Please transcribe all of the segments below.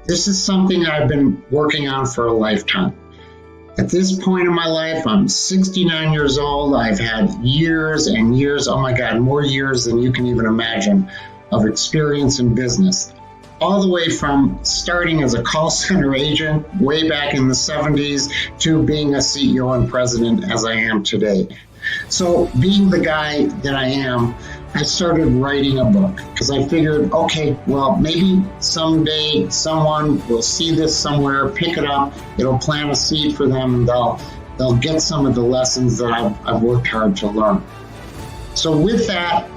This is something I've been working on for a lifetime. At this point in my life, I'm 69 years old. I've had years and years, oh my God, more years than you can even imagine, of experience in business. All the way from starting as a call center agent way back in the 70s to being a CEO and president as I am today. So being the guy that I am, I started writing a book because I figured, okay, well, maybe someday someone will see this somewhere, pick it up, it'll plant a seed for them, and they'll get some of the lessons that I've worked hard to learn. So with that,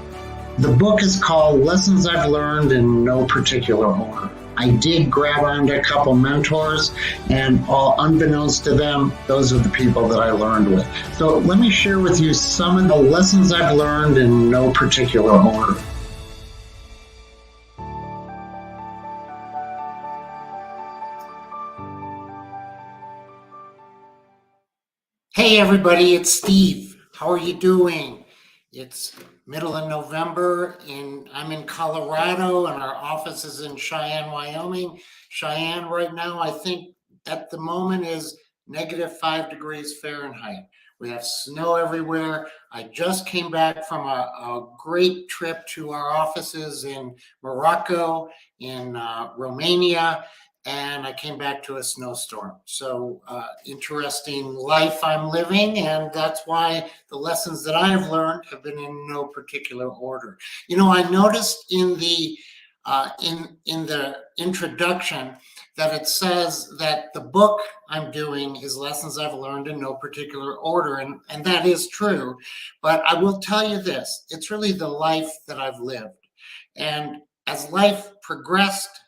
the book is called Lessons I've Learned in No Particular Order. I did grab onto a couple mentors, and all unbeknownst to them, those are the people that I learned with. So let me share with you some of the lessons I've learned in no particular order. Hey everybody, it's Steve. How are you doing? It's middle of November and I'm in Colorado and our office is in Cheyenne, Wyoming. Cheyenne right now, I think at the moment is -5 degrees Fahrenheit. We have snow everywhere. I just came back from a great trip to our offices in Morocco, in Romania, and I came back to a snowstorm. So interesting life I'm living, and that's why the lessons that I have learned have been in no particular order. You know, I noticed in the introduction that it says that the book I'm doing is Lessons I've Learned in No Particular Order, and that is true. But I will tell you this, it's really the life that I've lived. And as life progressed,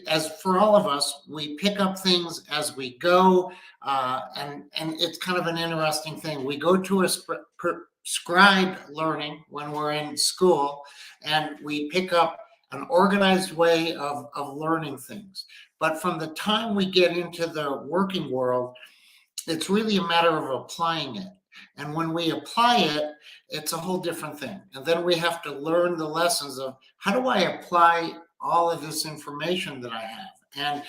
as for all of us, we pick up things as we go, and it's kind of an interesting thing. We go to a prescribed learning when we're in school, and we pick up an organized way of learning things. But from the time we get into the working world, it's really a matter of applying it. And when we apply it, it's a whole different thing. And then we have to learn the lessons of how do I apply all of this information that I have.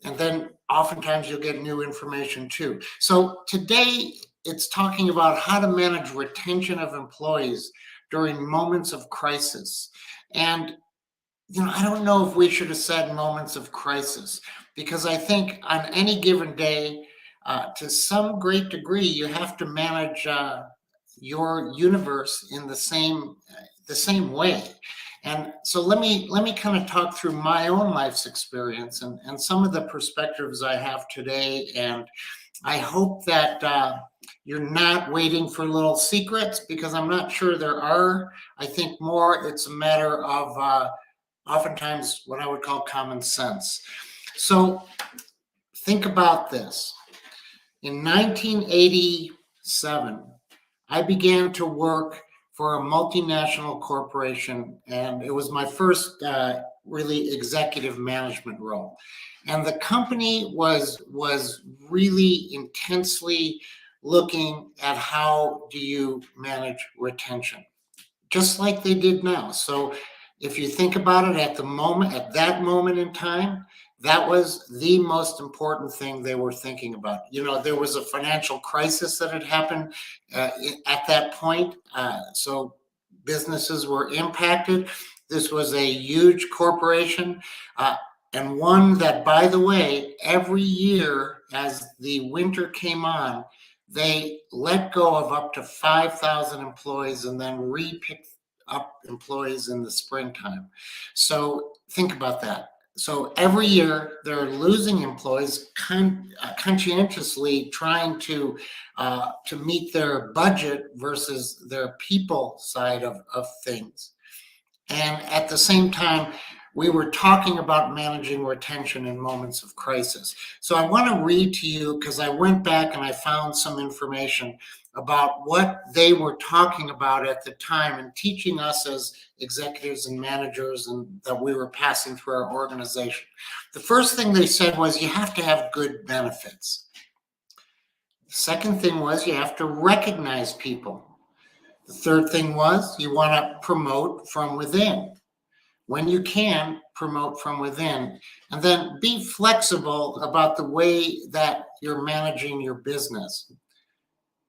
And then oftentimes you'll get new information too. So today it's talking about how to manage retention of employees during moments of crisis. And you know, I don't know if we should have said moments of crisis, because I think on any given day, to some great degree, you have to manage your universe in the same way. And so let me kind of talk through my own life's experience and some of the perspectives I have today. And I hope that you're not waiting for little secrets, because I'm not sure there are. I think more it's a matter of oftentimes what I would call common sense. So think about this. In 1987, I began to work for a multinational corporation, and it was my first really executive management role. And the company was really intensely looking at how do you manage retention, just like they did now. So if you think about it, at that moment in time, that was the most important thing they were thinking about. You know, there was a financial crisis that had happened at that point. So businesses were impacted. This was a huge corporation, and one that, by the way, every year as the winter came on, they let go of up to 5,000 employees and then re-picked up employees in the springtime. So think about that. So every year they're losing employees, conscientiously trying to meet their budget versus their people side of things. And at the same time, we were talking about managing retention in moments of crisis. So I want to read to you, because I went back and I found some information about what they were talking about at the time and teaching us as executives and managers, and that we were passing through our organization. The first thing they said was you have to have good benefits. The second thing was you have to recognize people. The third thing was you want to promote from within. When you can, promote from within. And then be flexible about the way that you're managing your business.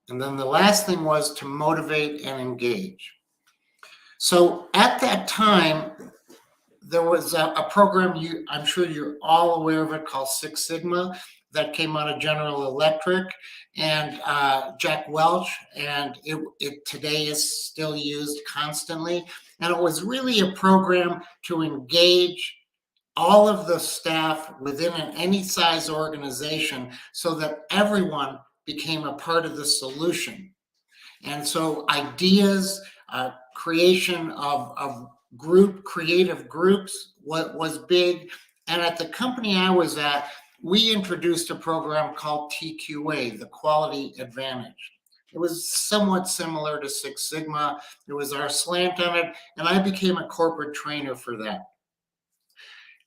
And then the last thing was to motivate and engage. So at that time, there was a program I'm sure you're all aware of it, called Six Sigma, that came out of General Electric and Jack Welch, and it today is still used constantly. And it was really a program to engage all of the staff within any size organization so that everyone became a part of the solution. And so ideas, creation of creative groups, what was big. And at the company I was at, we introduced a program called TQA, the Quality Advantage. It was somewhat similar to Six Sigma. It was our slant on it, and I became a corporate trainer for that.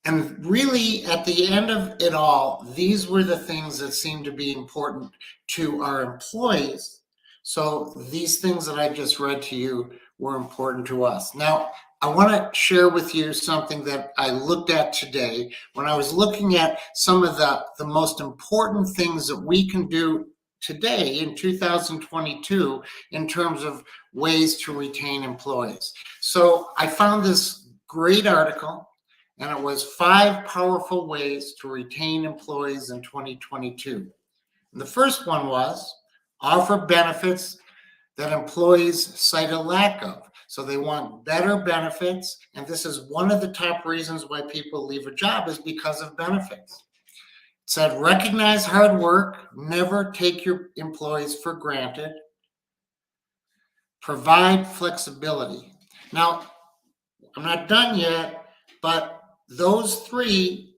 And really, at the end of it all, these were the things that seemed to be important to our employees. So these things that I just read to you were important to us. Now, I want to share with you something that I looked at today when I was looking at some of the most important things that we can do today in 2022 in terms of ways to retain employees. So I found this great article, and it was 5 powerful ways to retain employees in 2022. And the first one was offer benefits that employees cite a lack of. So they want better benefits, and this is one of the top reasons why people leave a job, is because of benefits. It said, recognize hard work, never take your employees for granted, provide flexibility. Now, I'm not done yet, but those 3,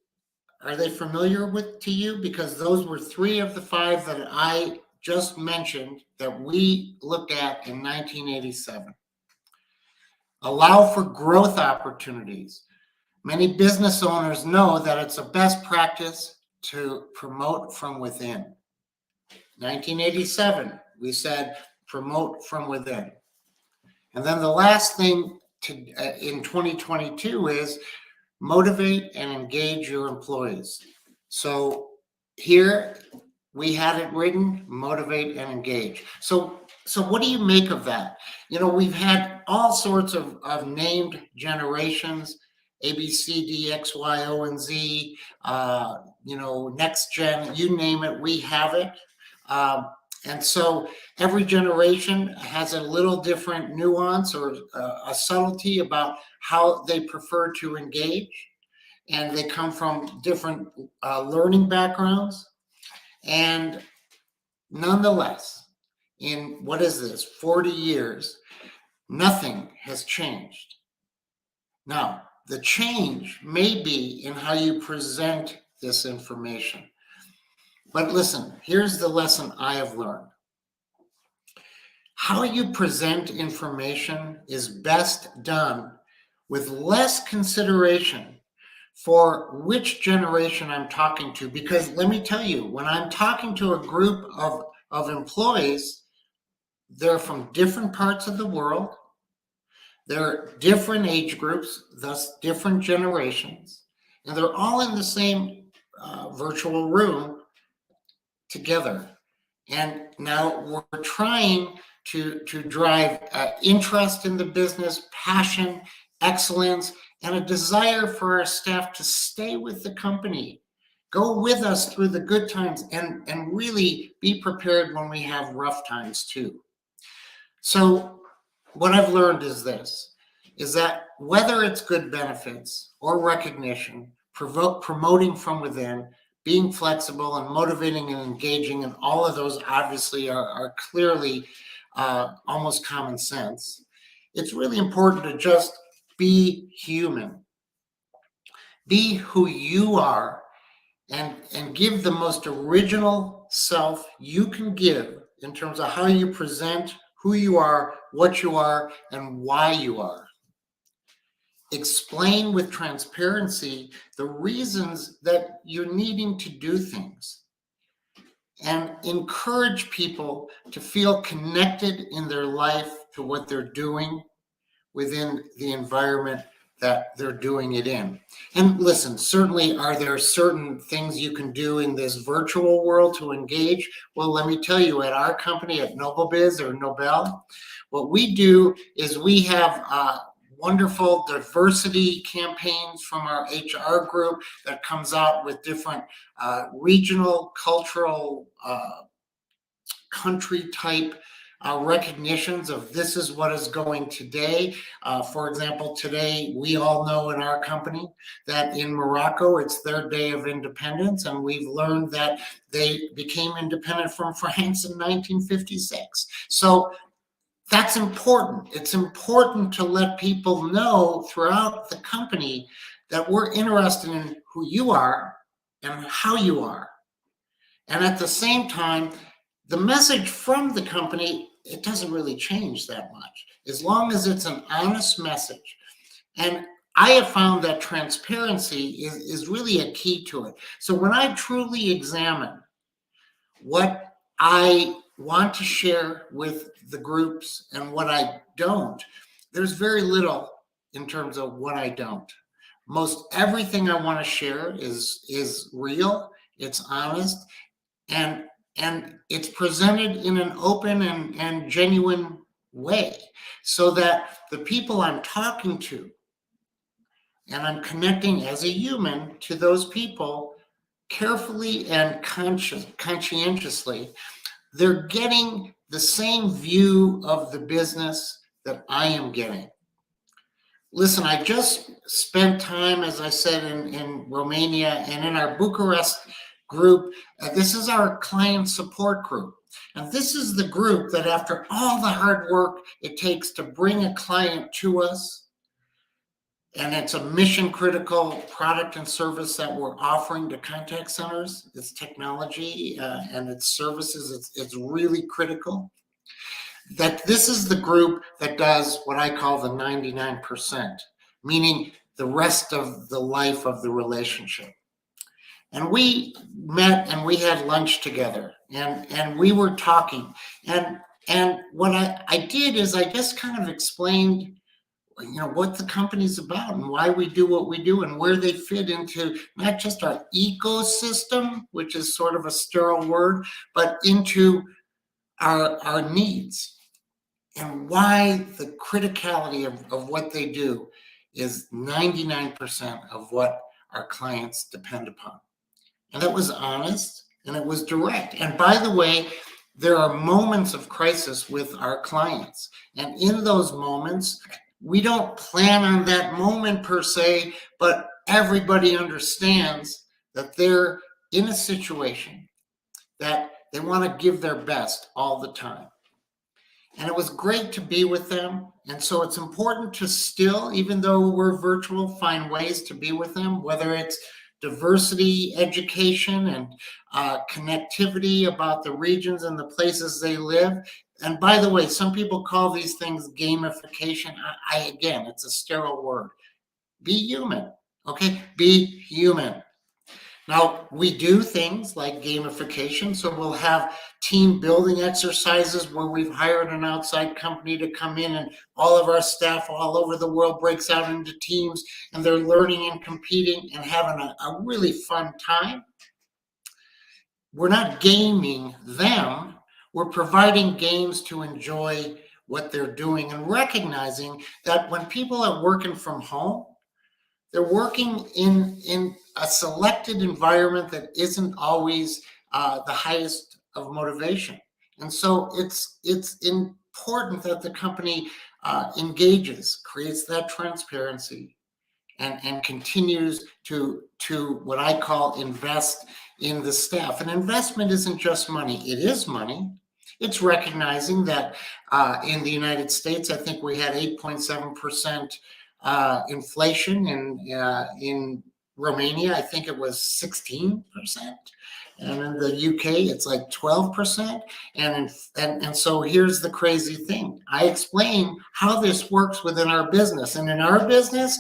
are they familiar to you? Because those were 3 of the 5 that I just mentioned that we looked at in 1987. Allow for growth opportunities. Many business owners know that it's a best practice to promote from within. 1987, we said promote from within. And then the last thing in 2022 is motivate and engage your employees. So here we had it written, motivate and engage. So what do you make of that? We've had all sorts of named generations, A, B, C, D, X, Y, O, and Z, next gen, you name it, we have it. And so every generation has a little different nuance or a subtlety about how they prefer to engage. And they come from different learning backgrounds. And nonetheless, in 40 years, nothing has changed. Now, the change may be in how you present this information. But listen, here's the lesson I have learned. How you present information is best done with less consideration for which generation I'm talking to. Because let me tell you, when I'm talking to a group of employees, they're from different parts of the world. They're different age groups, thus different generations, and they're all in the same virtual room together. And now we're trying to drive interest in the business, passion, excellence, and a desire for our staff to stay with the company. Go with us through the good times and really be prepared when we have rough times too. So what I've learned is that whether it's good benefits or recognition, promoting from within, being flexible and motivating and engaging, and all of those obviously are clearly almost common sense. It's really important to just be human. Be who you are and give the most original self you can give in terms of how you present who you are, what you are, and why you are. Explain with transparency the reasons that you're needing to do things, and encourage people to feel connected in their life to what they're doing within the environment that they're doing it in. And listen, certainly, are there certain things you can do in this virtual world to engage? Well, let me tell you, at our company, at NobleBiz or Nobel, what we do is we have wonderful diversity campaigns from our HR group that comes out with different regional, cultural, country type recognitions of this is what is going today. For example, today we all know in our company that in Morocco it's their day of independence, and we've learned that they became independent from France in 1956. So that's important. It's important to let people know throughout the company that we're interested in who you are and how you are. And at the same time, the message from the company, it doesn't really change that much, as long as it's an honest message. And I have found that transparency is really a key to it. So when I truly examine what I want to share with the groups and what I don't, there's very little in terms of what I don't. Most everything I want to share is real, it's honest, and it's presented in an open and genuine way, so that the people I'm talking to and I'm connecting as a human to those people carefully and conscientiously, they're getting the same view of the business that I am getting. Listen, I just spent time, as I said, in Romania and in our Bucharest group. This is our client support group. And this is the group that, after all the hard work it takes to bring a client to us, and it's a mission critical product and service that we're offering to contact centers. It's technology and its services. It's really critical. That this is the group that does what I call the 99%, meaning the rest of the life of the relationship. And we met and we had lunch together, and we were talking. And what I did is I just kind of explained, what the company's about and why we do what we do and where they fit into not just our ecosystem, which is sort of a sterile word, but into our needs, and why the criticality of what they do is 99% of what our clients depend upon. And it was honest and it was direct. And by the way, there are moments of crisis with our clients. And in those moments, we don't plan on that moment per se, but everybody understands that they're in a situation that they want to give their best all the time. And it was great to be with them. And so it's important to still, even though we're virtual, find ways to be with them, whether it's diversity education and connectivity about the regions and the places they live. And by the way, some people call these things gamification. Again, it's a sterile word. Be human, okay? Be human. Now, we do things like gamification, so we'll have team building exercises where we've hired an outside company to come in, and all of our staff all over the world breaks out into teams, and they're learning and competing and having a really fun time. We're not gaming them. We're providing games to enjoy what they're doing, and recognizing that when people are working from home, they're working in a selected environment that isn't always the highest of motivation. And so it's important that the company engages, creates that transparency, and continues to what I call invest in the staff. And investment isn't just money. It is money. It's recognizing that in the United States, I think we had 8.7% inflation. In Romania, I think it was 16%, and in the UK, it's like 12%. And so here's the crazy thing. I explain how this works within our business, and in our business,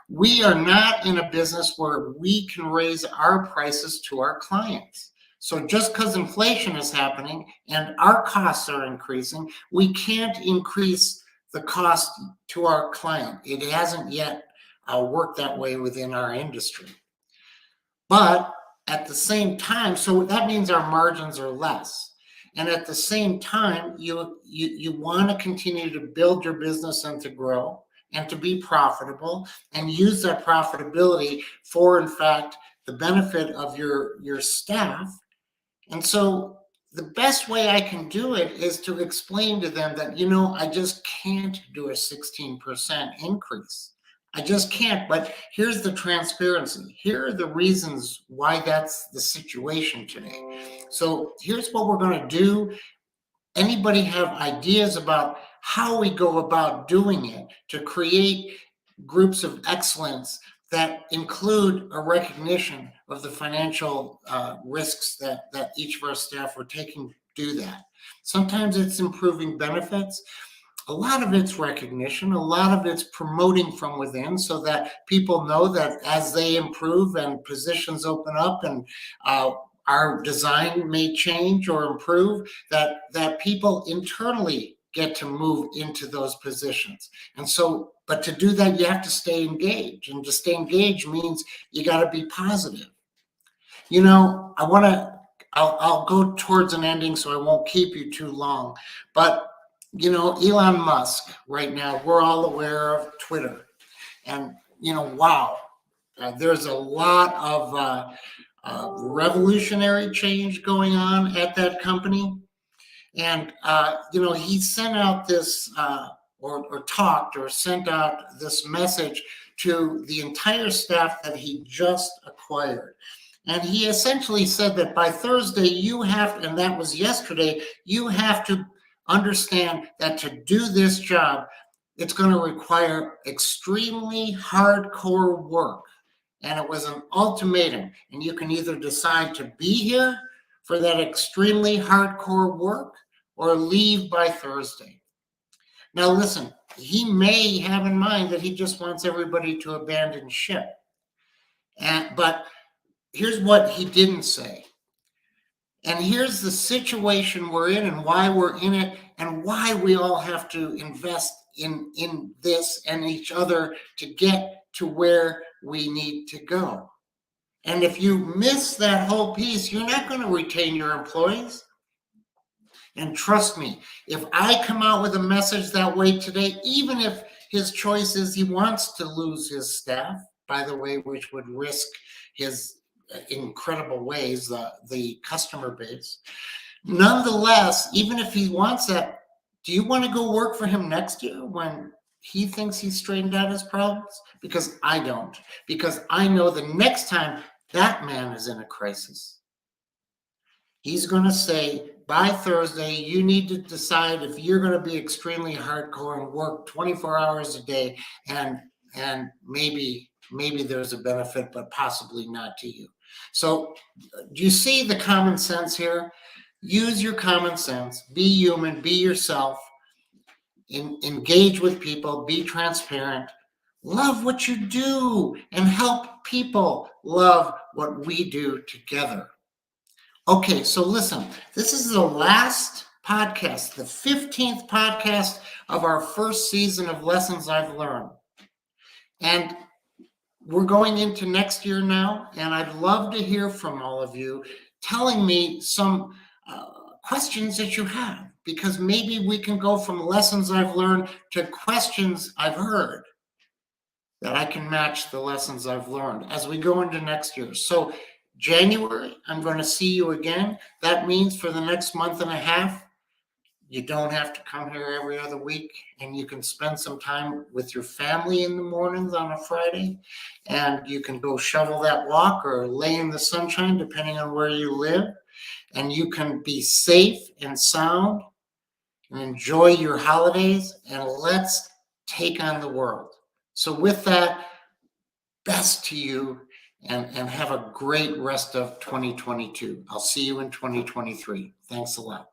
we are not in a business where we can raise our prices to our clients. So just because inflation is happening and our costs are increasing, we can't increase the cost to our client. It hasn't yet work that way within our industry. But at the same time, so that means our margins are less. And at the same time, you want to continue to build your business and to grow and to be profitable and use that profitability for, in fact, the benefit of your staff. And so the best way I can do it is to explain to them that, I just can't do a 16% increase. I just can't. But here's the transparency. Here are the reasons why that's the situation today. So here's what we're going to do. Anybody have ideas about how we go about doing it to create groups of excellence that include a recognition of the financial risks that each of our staff are taking to do that? Sometimes it's improving benefits. A lot of it's recognition. A lot of it's promoting from within so that people know that as they improve and positions open up and our design may change or improve, that people internally get to move into those positions. And so, but to do that, you have to stay engaged. And to stay engaged means you got to be positive. I'll go towards an ending, so I won't keep you too long. But, Elon Musk right now, we're all aware of Twitter. And, wow, there's a lot of revolutionary change going on at that company. And, he sent out this, or sent out this message to the entire staff that he just acquired. And he essentially said that by Thursday, and that was yesterday, you have to understand that to do this job, it's going to require extremely hardcore work. And it was an ultimatum. And you can either decide to be here for that extremely hardcore work or leave by Thursday. Now, listen, he may have in mind that he just wants everybody to abandon ship. But here's what he didn't say. And here's the situation we're in and why we're in it and why we all have to invest in this and each other to get to where we need to go. And if you miss that whole piece, you're not going to retain your employees. And trust me, if I come out with a message that way today, even if his choice is he wants to lose his staff, by the way, which would risk his incredible ways, the customer base. Nonetheless, even if he wants that, do you want to go work for him next year when he thinks he's straightened out his problems? Because I don't. Because I know the next time that man is in a crisis, he's going to say, by Thursday, you need to decide if you're going to be extremely hardcore and work 24 hours a day, and maybe there's a benefit, but possibly not to you. So do you see the common sense here? Use your common sense, be human, be yourself, engage with people, be transparent, love what you do, and help people love what we do together. Okay, so listen, this is the last podcast, the 15th podcast of our first season of Lessons I've Learned. And we're going into next year now, and I'd love to hear from all of you telling me some questions that you have, because maybe we can go from lessons I've learned to questions I've heard that I can match the lessons I've learned as we go into next year. So January, I'm going to see you again. That means for the next month and a half, you don't have to come here every other week, and you can spend some time with your family in the mornings on a Friday, and you can go shovel that walk or lay in the sunshine, depending on where you live, and you can be safe and sound and enjoy your holidays, and let's take on the world. So with that, best to you, and have a great rest of 2022. I'll see you in 2023. Thanks a lot.